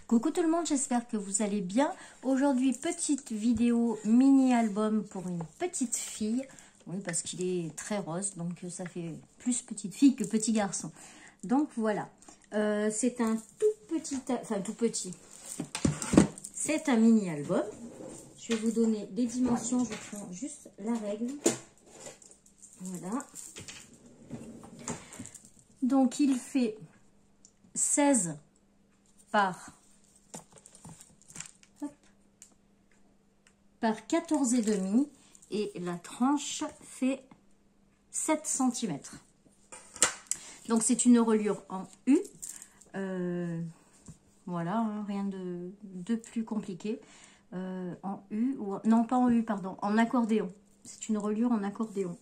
Coucou tout le monde, j'espère que vous allez bien. Aujourd'hui, petite vidéo mini-album pour une petite fille. Oui, parce qu'il est très rose, donc ça fait plus petite fille que petit garçon. Donc voilà, c'est un tout petit. C'est un mini-album. Je vais vous donner des dimensions, je prends juste la règle. Voilà. Donc il fait 16 par 14 et demi et la tranche fait 7 cm. Donc c'est une reliure en U. Voilà, hein, rien de plus compliqué. En U, ou non pas en U, pardon, en accordéon. C'est une reliure en accordéon.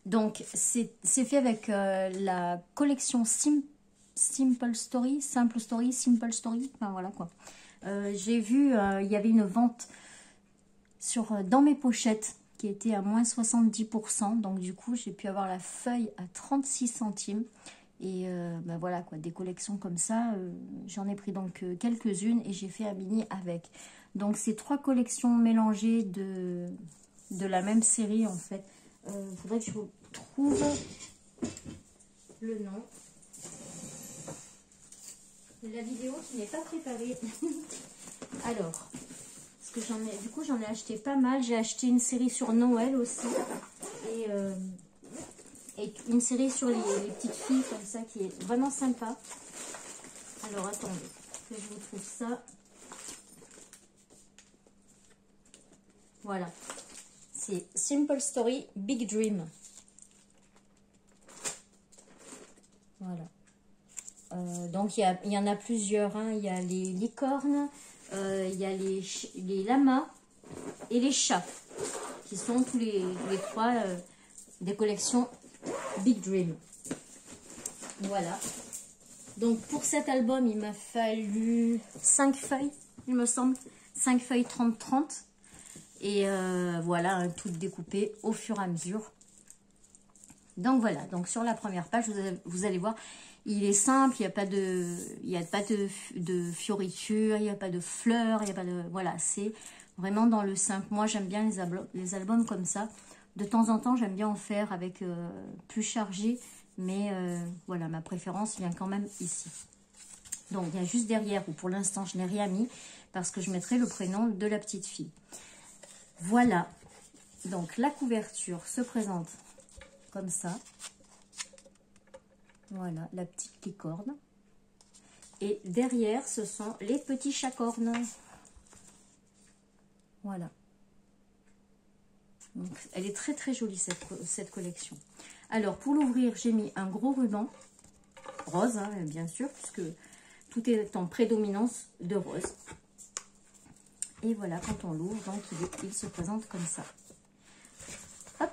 Donc c'est fait avec la collection Simple Story, Simple Story, enfin voilà quoi. J'ai vu, il y avait une vente dans mes pochettes qui était à moins 70%. Donc du coup, j'ai pu avoir la feuille à 36 centimes. Et ben voilà quoi, des collections comme ça, j'en ai pris donc quelques-unes et j'ai fait un mini avec. Donc c'est 3 collections mélangées de la même série en fait. Il faudrait que je vous trouve le nom. La vidéo qui n'est pas préparée. Alors, parce que j'en ai acheté pas mal. J'ai acheté une série sur Noël aussi. Et une série sur les petites filles comme ça qui est vraiment sympa. Alors attendez, que je vous trouve ça. Voilà. C'est Simple Story Big Dream. Voilà. Donc il y en a plusieurs. Hein. Il y a les licornes, il y a les lamas et les chats. Qui sont tous les trois des collections Big Dream. Voilà. Donc pour cet album, il m'a fallu 5 feuilles, il me semble. 5 feuilles 30-30. Et voilà, hein, toutes découpées au fur et à mesure. Donc voilà, donc sur la première page, vous allez voir, il est simple, il n'y a pas de fioritures, il n'y a pas de fleurs, il n'y a pas de... Voilà, c'est vraiment dans le simple. Moi, j'aime bien les albums comme ça. De temps en temps, j'aime bien en faire avec plus chargé, mais voilà, ma préférence vient quand même ici. Donc, il y a juste derrière, où pour l'instant, je n'ai rien mis, parce que je mettrai le prénom de la petite fille. Voilà, donc la couverture se présente comme ça. Voilà, la petite licorne. Et derrière, ce sont les petits chacornes. Voilà. Donc, elle est très très jolie cette collection. Alors pour l'ouvrir, j'ai mis un gros ruban rose, hein, bien sûr, puisque tout est en prédominance de rose. Et voilà, quand on l'ouvre, donc il se présente comme ça. Hop.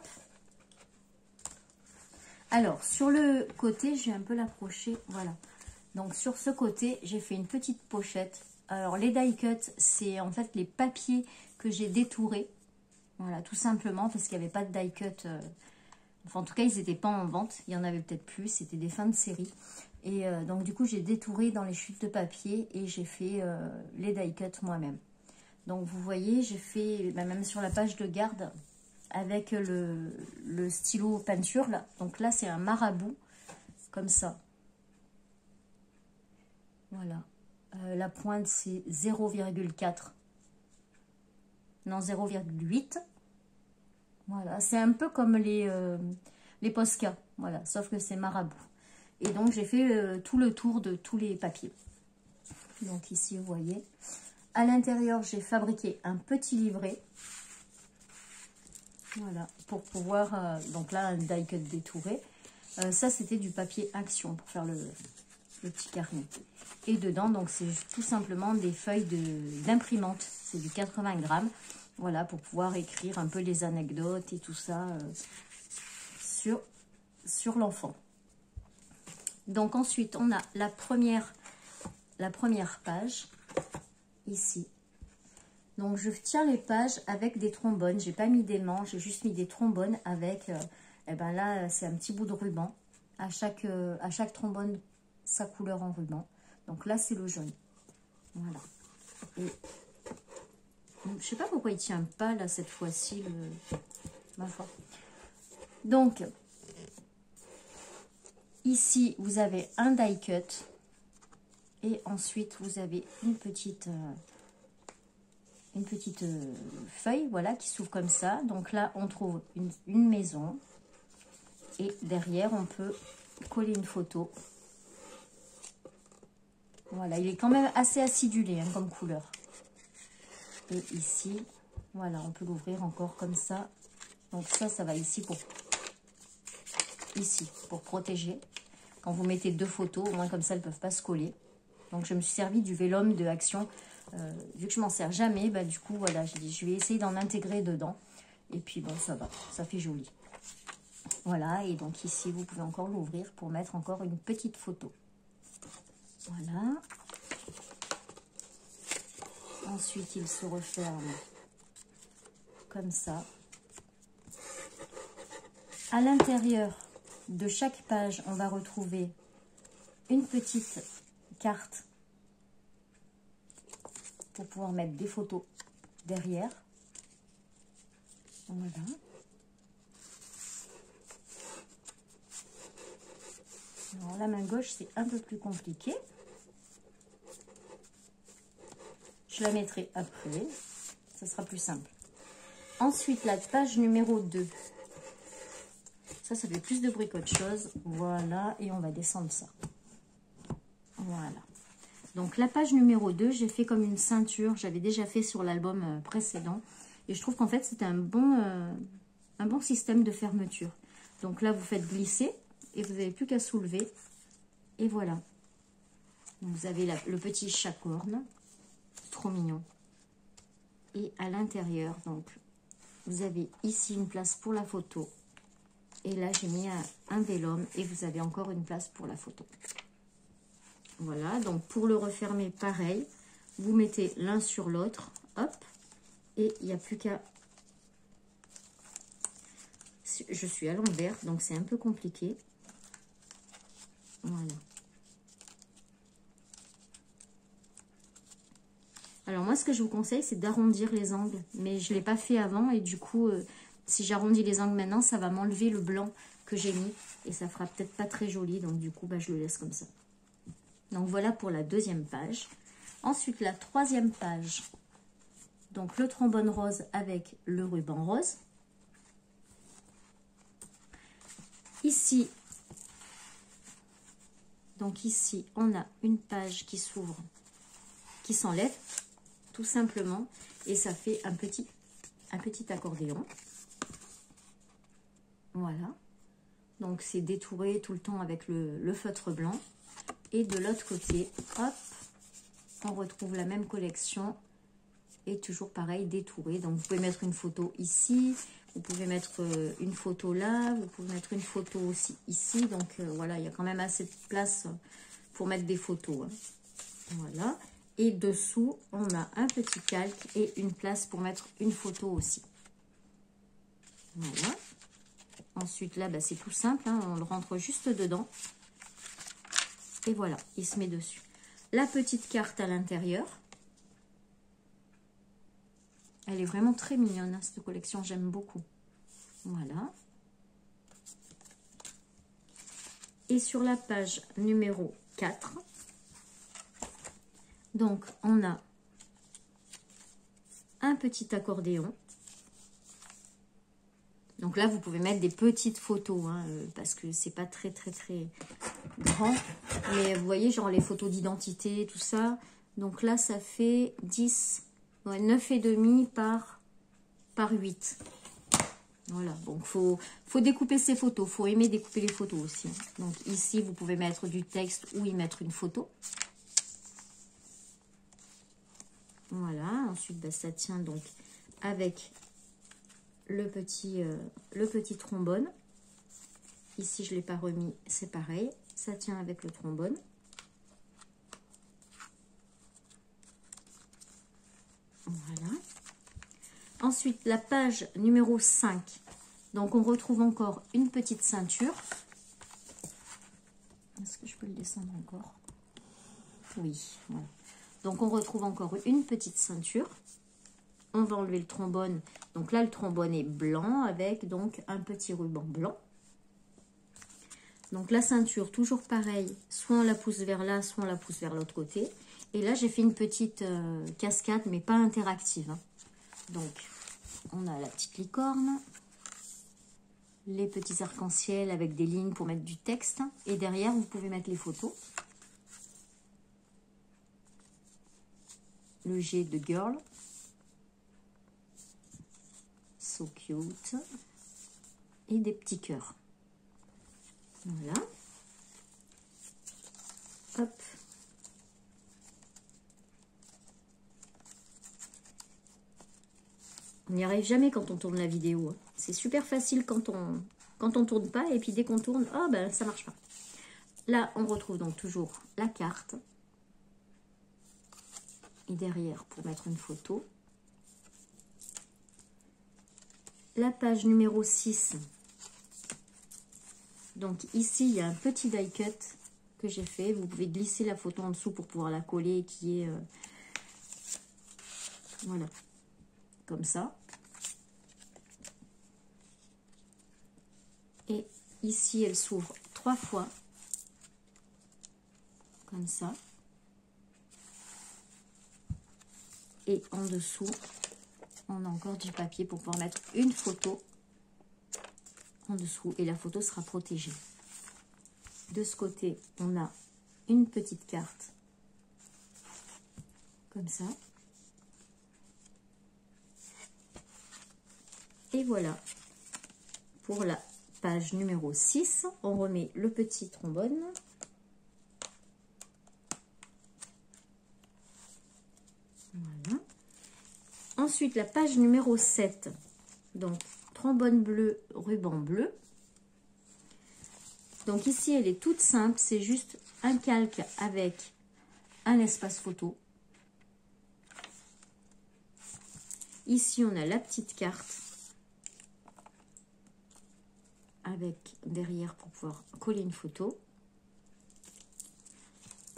Alors sur le côté, je vais un peu l'approcher. Voilà. Donc sur ce côté, j'ai fait une petite pochette. Alors les die cut, c'est en fait les papiers que j'ai détourés. Voilà, tout simplement parce qu'il n'y avait pas de die cut. Enfin, en tout cas, ils n'étaient pas en vente. Il y en avait peut-être plus. C'était des fins de série. Et donc, du coup, j'ai détouré dans les chutes de papier et j'ai fait les die cut moi-même. Donc, vous voyez, j'ai fait, même sur la page de garde, avec le stylo peinture. Là. Donc là, c'est un marabout, comme ça. Voilà. La pointe, c'est 0,4. Non, 0,8. Voilà, c'est un peu comme les Posca, voilà, sauf que c'est marabout. Et donc, j'ai fait tout le tour de tous les papiers. Donc, ici, vous voyez. À l'intérieur, j'ai fabriqué un petit livret. Voilà, pour pouvoir... donc là, un die cut détouré. Ça, c'était du papier Action pour faire le petit carnet. Et dedans, donc, c'est tout simplement des feuilles d'imprimante. C'est du 80 grammes. Voilà, pour pouvoir écrire un peu les anecdotes et tout ça sur l'enfant. Donc ensuite, on a la première page, ici. Donc je tiens les pages avec des trombones. J'ai pas mis des manches, j'ai juste mis des trombones avec, et ben là, c'est un petit bout de ruban. À chaque trombone, sa couleur en ruban. Donc là, c'est le jaune. Voilà. Et je sais pas pourquoi il tient pas là cette fois-ci, ma foi. Donc, ici, vous avez un die cut. Et ensuite, vous avez une petite feuille, voilà, qui s'ouvre comme ça. Donc là, on trouve une maison. Et derrière, on peut coller une photo. Voilà, il est quand même assez acidulé hein, comme couleur. Et ici, voilà, on peut l'ouvrir encore comme ça. Donc ça va ici pour protéger. Quand vous mettez deux photos, au moins comme ça, elles ne peuvent pas se coller. Donc je me suis servi du vélum de Action. Vu que je m'en sers jamais, bah, du coup, voilà, j'ai dit, je vais essayer d'en intégrer dedans. Et puis bon, ça va, ça fait joli. Voilà, et donc ici, vous pouvez encore l'ouvrir pour mettre encore une petite photo. Voilà. Ensuite, il se referme comme ça. À l'intérieur de chaque page, on va retrouver une petite carte pour pouvoir mettre des photos derrière. Voilà. Alors, la main gauche, c'est un peu plus compliqué. Je la mettrai après. Ça sera plus simple. Ensuite, la page numéro 2. Ça fait plus de bruit qu'autre chose. Voilà. Et on va descendre ça. Voilà. Donc, la page numéro 2, j'ai fait comme une ceinture. J'avais déjà fait sur l'album précédent. Et je trouve qu'en fait, c'était un bon système de fermeture. Donc là, vous faites glisser. Et vous n'avez plus qu'à soulever. Et voilà. Donc, vous avez le petit chacorne. Trop mignon. Et à l'intérieur, donc, vous avez ici une place pour la photo. Et là, j'ai mis un vélum. Et vous avez encore une place pour la photo. Voilà. Donc, pour le refermer, pareil. Vous mettez l'un sur l'autre. Hop. Et il n'y a plus qu'à... Je suis à l'envers, donc c'est un peu compliqué. Voilà. Alors moi, ce que je vous conseille, c'est d'arrondir les angles. Mais je ne l'ai pas fait avant. Et du coup, si j'arrondis les angles maintenant, ça va m'enlever le blanc que j'ai mis. Et ça fera peut-être pas très joli. Donc du coup, bah, je le laisse comme ça. Donc voilà pour la deuxième page. Ensuite, la troisième page. Donc le trombone rose avec le ruban rose. Ici, donc ici, on a une page qui s'ouvre, qui s'enlève, tout simplement. Et ça fait un petit accordéon. Voilà. Donc c'est détouré tout le temps avec le feutre blanc. Et de l'autre côté, hop, on retrouve la même collection. Et toujours pareil, détouré. Donc vous pouvez mettre une photo ici. Vous pouvez mettre une photo là. Vous pouvez mettre une photo aussi ici. Donc voilà, il y a quand même assez de place pour mettre des photos. Hein. Voilà. Et dessous, on a un petit calque et une place pour mettre une photo aussi. Voilà. Ensuite, là, bah, c'est tout simple. Hein, on le rentre juste dedans. Et voilà, il se met dessus. La petite carte à l'intérieur. Elle est vraiment très mignonne, hein, cette collection. J'aime beaucoup. Voilà. Et sur la page numéro 4, donc, on a un petit accordéon. Donc là, vous pouvez mettre des petites photos, hein, parce que c'est pas très grand. Mais vous voyez, genre les photos d'identité, tout ça. Donc là, ça fait 10, ouais, 9,5 par 8. Voilà, donc faut découper ces photos. Faut aimer découper les photos aussi. Donc ici, vous pouvez mettre du texte ou y mettre une photo. Voilà, ensuite, bah, ça tient donc avec le petit trombone. Ici, je ne l'ai pas remis, c'est pareil. Ça tient avec le trombone. Voilà. Ensuite, la page numéro 5. Donc, on retrouve encore une petite ceinture. Est-ce que je peux le descendre encore? Oui, voilà. Donc, on retrouve encore une petite ceinture. On va enlever le trombone. Donc là, le trombone est blanc avec donc un petit ruban blanc. Donc la ceinture, toujours pareil. Soit on la pousse vers là, soit on la pousse vers l'autre côté. Et là, j'ai fait une petite cascade, mais pas interactive, hein. Donc, on a la petite licorne. Les petits arcs-en-ciel avec des lignes pour mettre du texte. Et derrière, vous pouvez mettre les photos. Le G de Girl. So cute. Et des petits cœurs. Voilà. Hop. On n'y arrive jamais quand on tourne la vidéo. C'est super facile quand on tourne pas. Et puis dès qu'on tourne, oh ben ça marche pas. Là, on retrouve donc toujours la carte. Et derrière, pour mettre une photo. La page numéro 6. Donc ici, il y a un petit die cut que j'ai fait. Vous pouvez glisser la photo en dessous pour pouvoir la coller qui est... voilà. Comme ça. Et ici, elle s'ouvre 3 fois. Comme ça. Et en dessous, on a encore du papier pour pouvoir mettre une photo en dessous. Et la photo sera protégée. De ce côté, on a une petite carte. Comme ça. Et voilà. Pour la page numéro 6, on remet le petit trombone. Voilà. Ensuite, la page numéro 7. Donc, trombone bleu, ruban bleu. Donc ici, elle est toute simple. C'est juste un calque avec un espace photo. Ici, on a la petite carte. Avec derrière pour pouvoir coller une photo.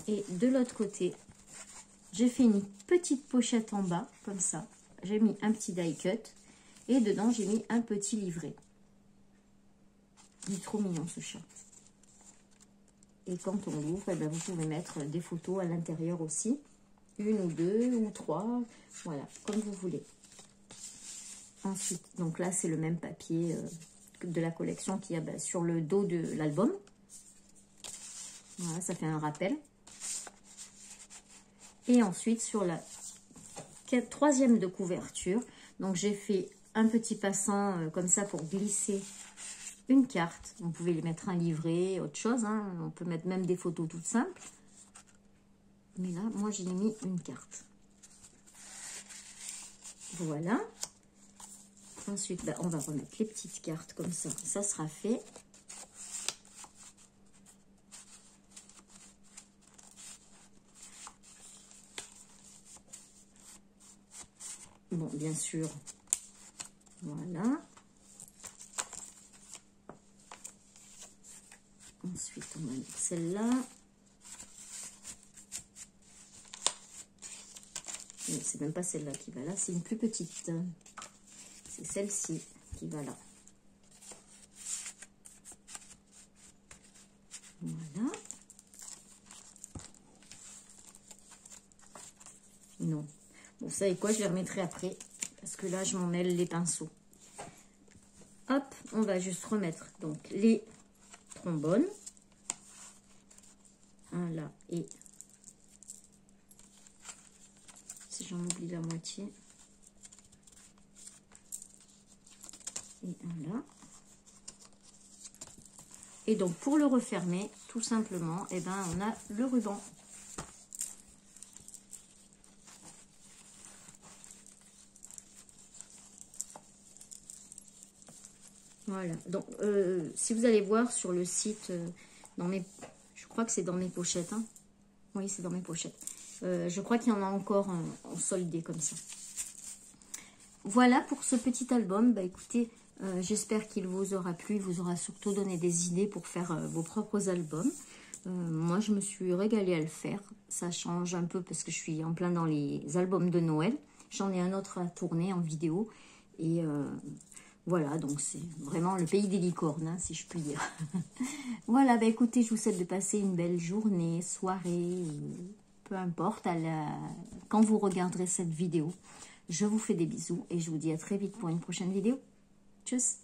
Et de l'autre côté, j'ai fait une petite pochette en bas, comme ça. J'ai mis un petit die cut. Et dedans, j'ai mis un petit livret. Il est trop mignon, ce chat. Et quand on l'ouvre, eh ben, vous pouvez mettre des photos à l'intérieur aussi. Une ou deux ou trois. Voilà, comme vous voulez. Ensuite, donc là, c'est le même papier de la collection qu'il y a sur le dos de l'album. Voilà, ça fait un rappel. Et ensuite, sur la troisième de couverture, donc j'ai fait un petit passant comme ça pour glisser une carte. Vous pouvez les mettre un livret, autre chose, hein. On peut mettre même des photos toutes simples. Mais là, moi, j'ai mis une carte. Voilà. Ensuite, on va remettre les petites cartes comme ça. Ça sera fait. Bon, bien sûr. Voilà. Ensuite, on va mettre celle-là. C'est même pas celle-là qui va là, c'est une plus petite. C'est celle-ci qui va là. Voilà. Non. Bon, vous savez quoi, je les remettrai après. Parce que là, je m'en mêle les pinceaux. Hop, on va juste remettre donc les trombones. Un là et... si j'en oublie la moitié. Et un là. Et donc, pour le refermer, tout simplement, eh ben, on a le ruban. Voilà. Donc, si vous allez voir sur le site, je crois que c'est dans mes pochettes. Hein. Oui, c'est dans mes pochettes. Je crois qu'il y en a encore en soldé comme ça. Voilà pour ce petit album. Bah, écoutez, j'espère qu'il vous aura plu. Il vous aura surtout donné des idées pour faire vos propres albums. Moi, je me suis régalée à le faire. Ça change un peu parce que je suis en plein dans les albums de Noël. J'en ai un autre à tourner en vidéo. Et voilà, donc c'est vraiment le pays des licornes, hein, si je puis dire. Voilà, bah écoutez, je vous souhaite de passer une belle journée, soirée, peu importe, quand vous regarderez cette vidéo. Je vous fais des bisous et je vous dis à très vite pour une prochaine vidéo. Tchuss!